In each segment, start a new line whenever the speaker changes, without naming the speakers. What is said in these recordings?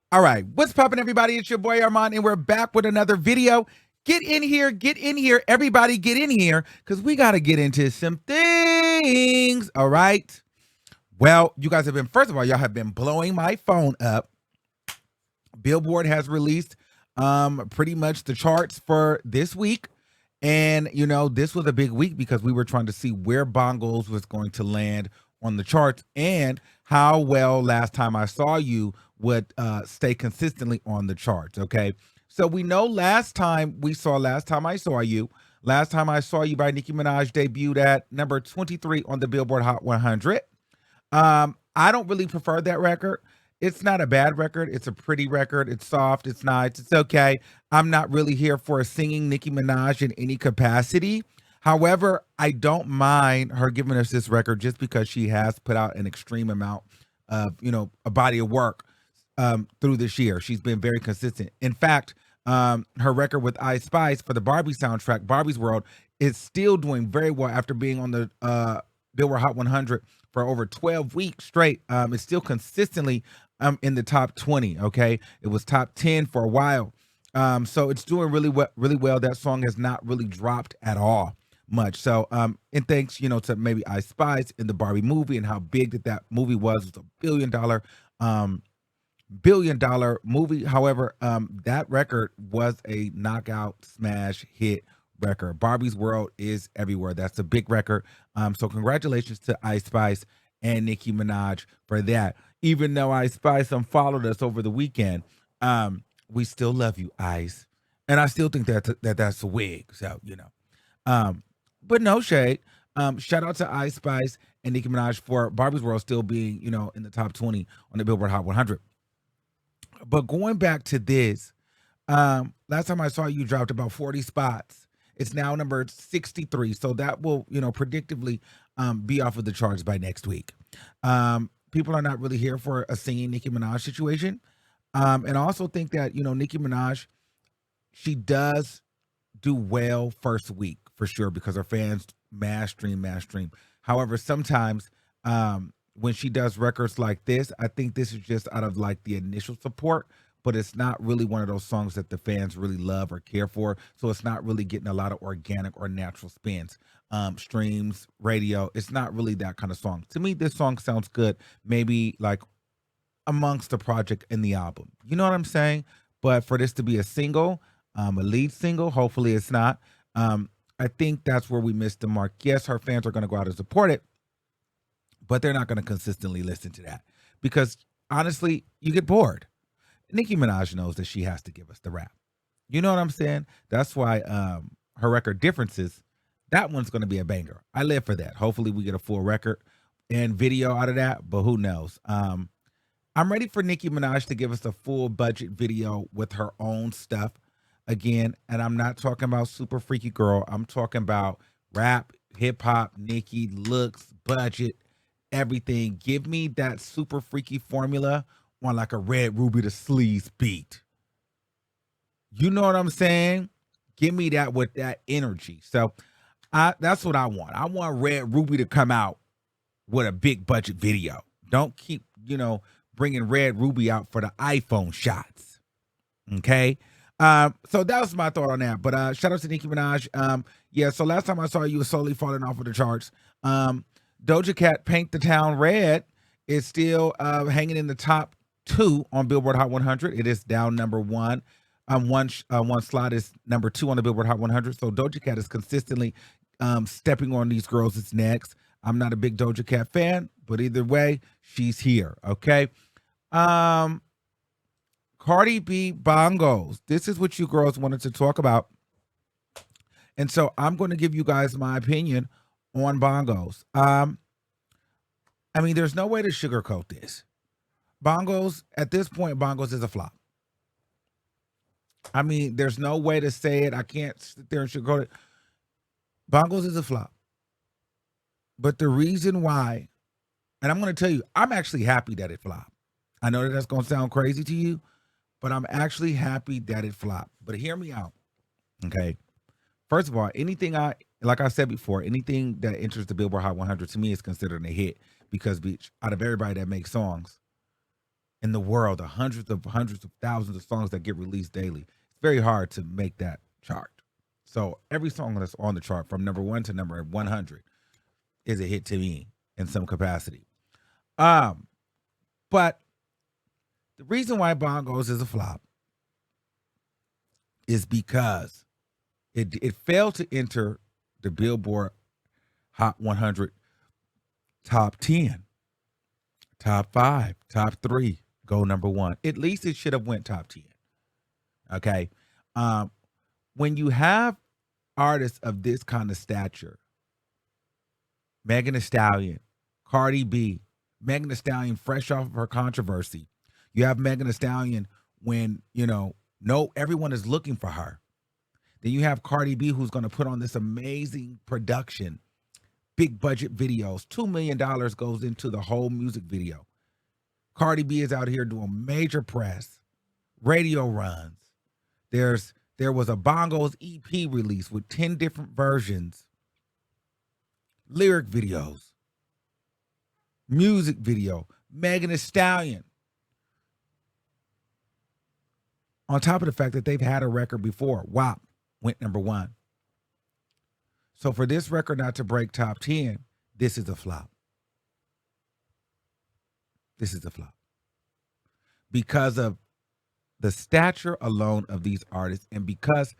All right, what's poppin', everybody? It's your boy Armon, and we're back with another video. Get in here, everybody get in here, because we got to get into some things, all right? Well, you guys have been, first of all, y'all have been blowing my phone up. Billboard has released pretty much the charts for this week. And, you know, this was a big week because we were trying to see where Bongos was going to land on the charts and how well Last Time I Saw You would stay consistently on the charts, okay? So we know Last Time I Saw You, Last Time I Saw You by Nicki Minaj debuted at number 23 on the Billboard Hot 100. I don't really prefer that record. It's not a bad record. It's a pretty record. It's soft. It's nice. It's okay. I'm not really here for a singing Nicki Minaj in any capacity. However, I don't mind her giving us this record just because she has put out an extreme amount of, a body of work through this year. She's been very consistent. In fact, her record with Ice Spice for the Barbie soundtrack, Barbie's World, is still doing very well after being on the Billboard Hot 100 for over 12 weeks straight. It's still consistently in the top 20. Okay, it was top 10 for a while. So it's doing really well. That song has not really dropped at all much. So and thanks, to maybe Ice Spice in the Barbie movie and how big that movie was. It was a billion dollar movie. However, that record was a knockout smash hit record. Barbie's World is everywhere. That's a big record. So congratulations to Ice Spice and Nicki Minaj for that. Even though Ice Spice unfollowed us over the weekend, we still love you, Ice. And I still think that's a wig. So, but no shade. Shout out to Ice Spice and Nicki Minaj for Barbie's World still being, in the top 20 on the Billboard Hot 100. But going back to this, last time I saw you dropped about 40 spots. It's now number 63. So that will, predictably be off of the charts by next week. People are not really here for a singing Nicki Minaj situation. And I also think that, Nicki Minaj, she does do well first week for sure because her fans mass stream. However, sometimes when she does records like this, I think this is just out of like the initial support, but it's not really one of those songs that the fans really love or care for. So it's not really getting a lot of organic or natural spins, streams, radio. It's not really that kind of song. To me, this song sounds good, maybe like amongst the project in the album. You know what I'm saying? But for this to be a single, a lead single, hopefully it's not. I think that's where we missed the mark. Yes, her fans are going to go out and support it, but they're not going to consistently listen to that because honestly, you get bored. Nicki Minaj knows that she has to give us the rap. You know what I'm saying? That's why her record Differences, that one's going to be a banger. I live for that. Hopefully we get a full record and video out of that, but who knows? I'm ready for Nicki Minaj to give us a full budget video with her own stuff again. And I'm not talking about Super Freaky Girl. I'm talking about rap, hip hop, Nicki, looks, budget, everything. Give me that Super Freaky formula on like a Red Ruby the Sleaze beat. You know what I'm saying? Give me that with that energy. So that's what I want. I want Red Ruby to come out with a big budget video. Don't keep, bringing Red Ruby out for the iPhone shots. Okay? So that was my thought on that. But shout out to Nicki Minaj. Yeah, so last time I saw you was slowly falling off of the charts. Doja Cat Paint the Town Red is still hanging in the top 2 on Billboard Hot 100. It is down number 1. One slot is number 2 on the Billboard Hot 100. So Doja Cat is consistently stepping on these girls' necks. I'm not a big Doja Cat fan, but either way, she's here. Okay. Cardi B Bongos. This is what you girls wanted to talk about. And so I'm going to give you guys my opinion on Bongos. There's no way to sugarcoat this. Bongos, at this point, Bongos is a flop. There's no way to say it. I can't sit there and sugarcoat it. Bongos is a flop. But the reason why, and I'm going to tell you, I'm actually happy that it flopped. I know that that's going to sound crazy to you, but I'm actually happy that it flopped. But hear me out, okay? First of all, like I said before, anything that enters the Billboard Hot 100 to me is considered a hit because, bitch, out of everybody that makes songs, in the world, the hundreds of thousands of songs that get released daily. It's very hard to make that chart. So every song that's on the chart from number 1 to number 100 is a hit to me in some capacity. But the reason why Bongos is a flop is because it failed to enter the Billboard Hot 100 top 10, top 5, top 3, go number 1. At least it should have went top 10. Okay. When you have artists of this kind of stature, Megan Thee Stallion, Cardi B, Megan Thee Stallion fresh off of her controversy. You have Megan Thee Stallion when, everyone is looking for her. Then you have Cardi B, who's going to put on this amazing production, big budget videos. $2 million goes into the whole music video. Cardi B is out here doing major press, radio runs. There was a Bongos EP release with 10 different versions, lyric videos, music video, Megan Thee Stallion. On top of the fact that they've had a record before, WAP went number 1. So for this record not to break top 10, this is a flop. This is a flop. Because of the stature alone of these artists, and because,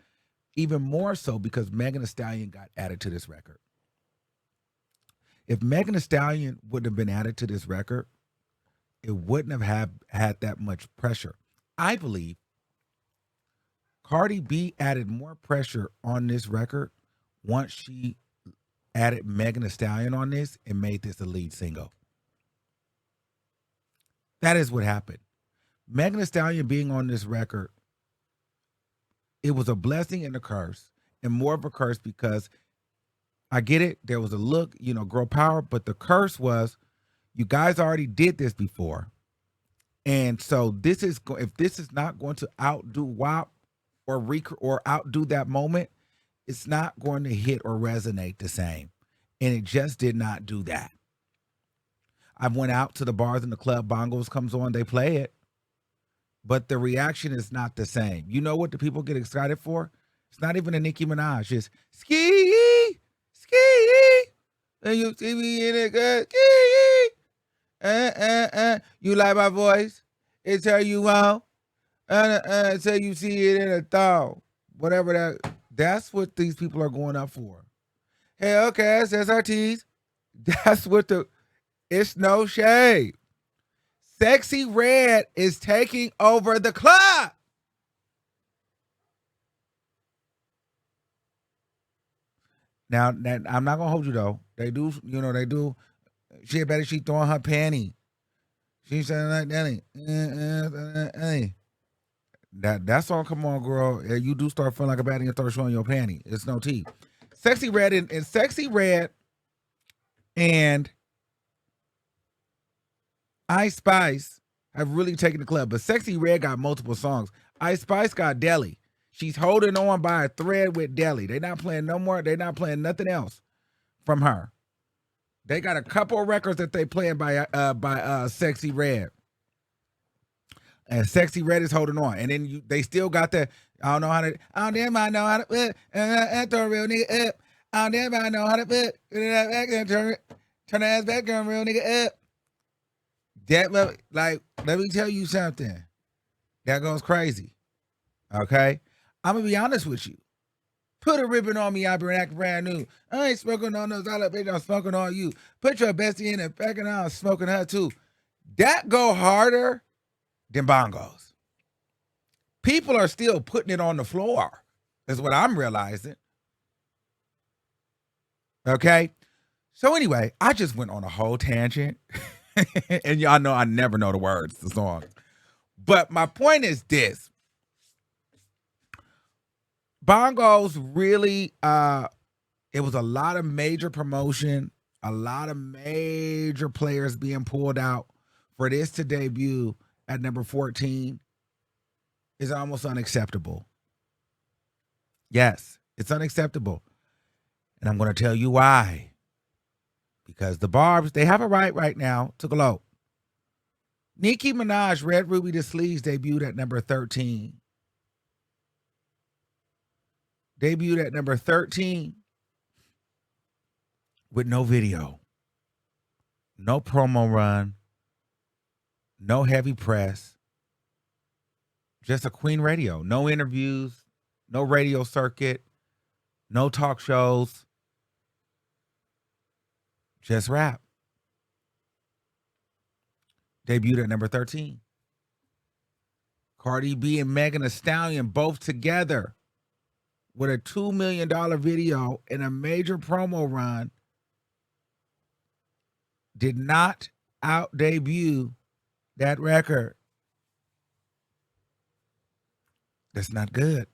even more so, because Megan Thee Stallion got added to this record. If Megan Thee Stallion wouldn't have been added to this record, it wouldn't have had that much pressure. I believe Cardi B added more pressure on this record once she added Megan Thee Stallion on this and made this a lead single. That is what happened. Megan Thee Stallion being on this record, it was a blessing and a curse, and more of a curse because I get it. There was a look, girl power, but the curse was you guys already did this before. And so if this is not going to outdo WAP or outdo that moment, it's not going to hit or resonate the same. And it just did not do that. I went out to the bars and the club, Bongos comes on, they play it. But the reaction is not the same. You know what the people get excited for? It's not even a Nicki Minaj. It's ski, ski, and you see me in it, good ski. You like my voice? It's how you want. Until you see it in a thong. Whatever that's what these people are going up for. Hey, okay, it's SRTs. That's what it's no shade. Sexy Red is taking over the club. Now, I'm not gonna hold you though. They do. She better she throwing her panty. She saying like that. That song, come on, girl. You do start feeling like a baddie and start showing your panty. It's no tea. Sexy Red and Sexy Red and Ice Spice have really taken the club, but Sexy Red got multiple songs. Ice Spice got Deli. She's holding on by a thread with Deli. They're not playing no more. They're not playing nothing else from her. They got a couple of records that they playing by Sexy Red. And Sexy Red is holding on. And then they still got the, I don't damn, I know how to put, throw a real nigga up. I don't damn, I know how to put, turn the ass back on real nigga up. That, like, let me tell you something. That goes crazy. Okay? I'm going to be honest with you. Put a ribbon on me, I've been acting brand new. I ain't smoking on those other bitch, I'm smoking on you. Put your bestie in the back and I'm smoking her too. That go harder than Bongos. People are still putting it on the floor, is what I'm realizing. Okay? So anyway, I just went on a whole tangent. And y'all know I never know the words to the song. But my point is this. Bongos really, it was a lot of major promotion, a lot of major players being pulled out for this to debut at number 14 is almost unacceptable. Yes, it's unacceptable. And I'm going to tell you why. Because the Barbs, they have a right now to gloat. Nicki Minaj, Red Ruby the Sleeves debuted at number 13. Debuted at number 13 with no video, no promo run, no heavy press, just a Queen radio. No interviews, no radio circuit, no talk shows, just rap. Debuted at number 13. Cardi B and Megan Thee Stallion both together with a $2 million video and a major promo run did not out debut that record. That's not good.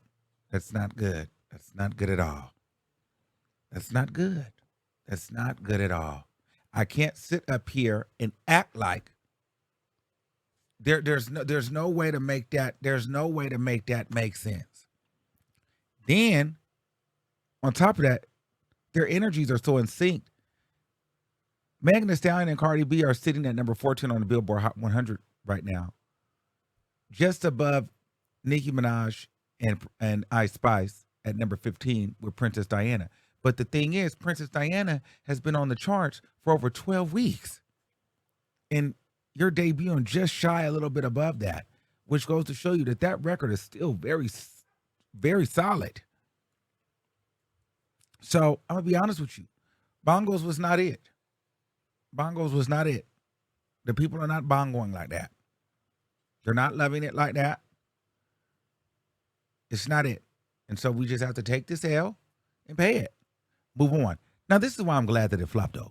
That's not good. That's not good at all. That's not good. That's not good at all. I can't sit up here and act like there's no way to make that make sense. Then on top of that, their energies are so in sync. Megan Thee Stallion and Cardi B are sitting at number 14 on the Billboard Hot 100 right now, just above Nicki Minaj and Ice Spice at number 15 with Princess Diana. But the thing is, Princess Diana has been on the charts for over 12 weeks. And you're debuting just shy a little bit above that, which goes to show you that that record is still very, very solid. So I'm going to be honest with you. Bongos was not it. Bongos was not it. The people are not bongoing like that. They're not loving it like that. It's not it. And so we just have to take this L and pay it. Move on. Now, this is why I'm glad that it flopped, though.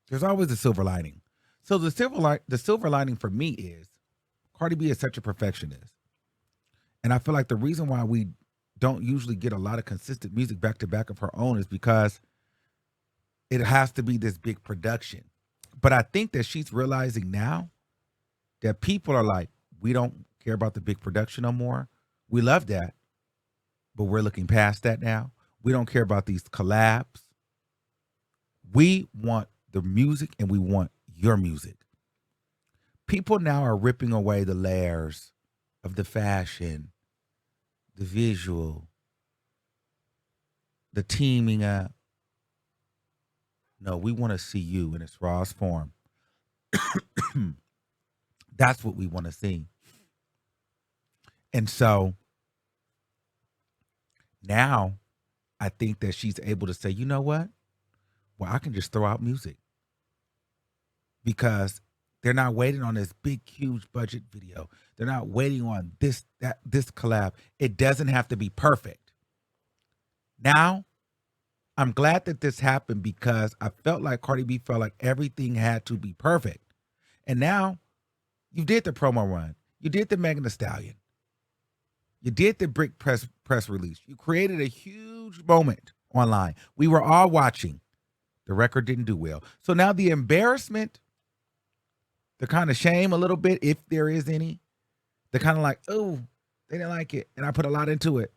There's always a silver lining. So the silver lining for me is Cardi B is such a perfectionist. And I feel like the reason why we don't usually get a lot of consistent music back to back of her own is because it has to be this big production. But I think that she's realizing now that people are like, we don't care about the big production no more. We love that, but we're looking past that now. We don't care about these collabs. We want the music and we want your music. People now are ripping away the layers of the fashion, the visual, the teaming up. No, we want to see you in its rawest form. That's what we want to see. And so now I think that she's able to say, you know what? Well, I can just throw out music because they're not waiting on this big, huge budget video. They're not waiting on this collab. It doesn't have to be perfect. Now, I'm glad that this happened because I felt like Cardi B felt like everything had to be perfect. And now you did the promo run. You did the Megan Thee Stallion. You did the brick press release. You created a huge moment online. We were all watching. The record didn't do well. So now the embarrassment, the kind of shame a little bit, if there is any, the kind of like, oh, they didn't like it, and I put a lot into it.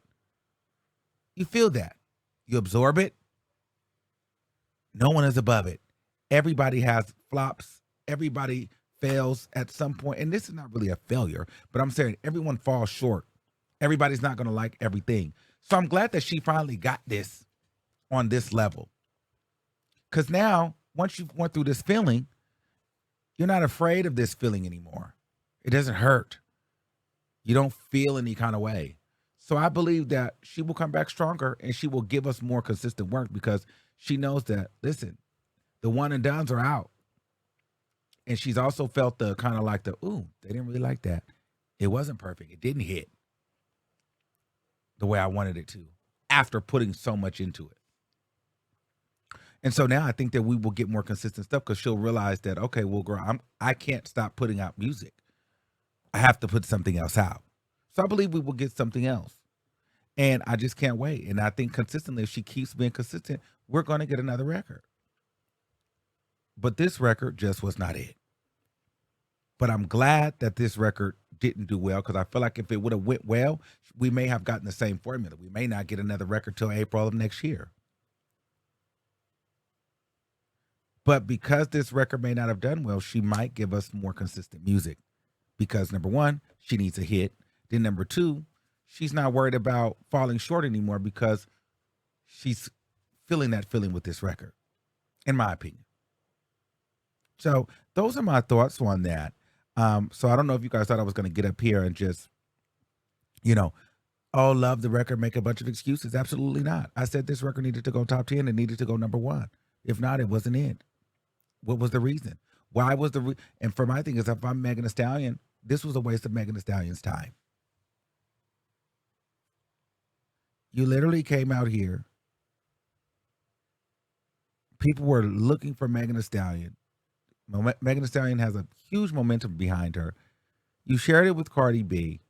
You feel that. You absorb it. No one is above it. Everybody has flops. Everybody fails at some point. And this is not really a failure, but I'm saying everyone falls short. Everybody's not going to like everything. So I'm glad that she finally got this on this level. Because now, once you've went through this feeling, you're not afraid of this feeling anymore. It doesn't hurt. You don't feel any kind of way. So I believe that she will come back stronger and she will give us more consistent work because she knows that, listen, the one and dones are out. And she's also felt the kind of like ooh, they didn't really like that. It wasn't perfect. It didn't hit the way I wanted it to after putting so much into it. And so now I think that we will get more consistent stuff because she'll realize that, okay, well, girl, I can't stop putting out music. I have to put something else out. So I believe we will get something else. And I just can't wait. And I think consistently, if she keeps being consistent, we're going to get another record. But this record just was not it. But I'm glad that this record didn't do well because I feel like if it would have went well, we may have gotten the same formula. We may not get another record till April of next year. But because this record may not have done well, she might give us more consistent music. Because number one, she needs a hit. Then number two, she's not worried about falling short anymore because she's feeling that feeling with this record, in my opinion. So those are my thoughts on that. So I don't know if you guys thought I was going to get up here and just, oh, love the record, make a bunch of excuses. Absolutely not. I said this record needed to go top 10 and needed to go number one. If not, it wasn't it. What was the reason? Why was and for my thing is, if I'm Megan Thee Stallion, this was a waste of Megan Thee Stallion's time. You literally came out here. People were looking for Megan Thee Stallion. Megan Thee Stallion has a huge momentum behind her. You shared it with Cardi B.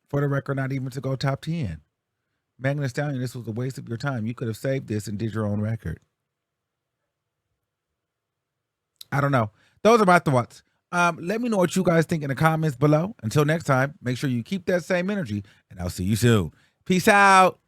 For the record, not even to go top 10. Megan Thee Stallion, this was a waste of your time. You could have saved this and did your own record. I don't know. Those are my thoughts. Let me know what you guys think in the comments below. Until next time, make sure you keep that same energy, and I'll see you soon. Peace out.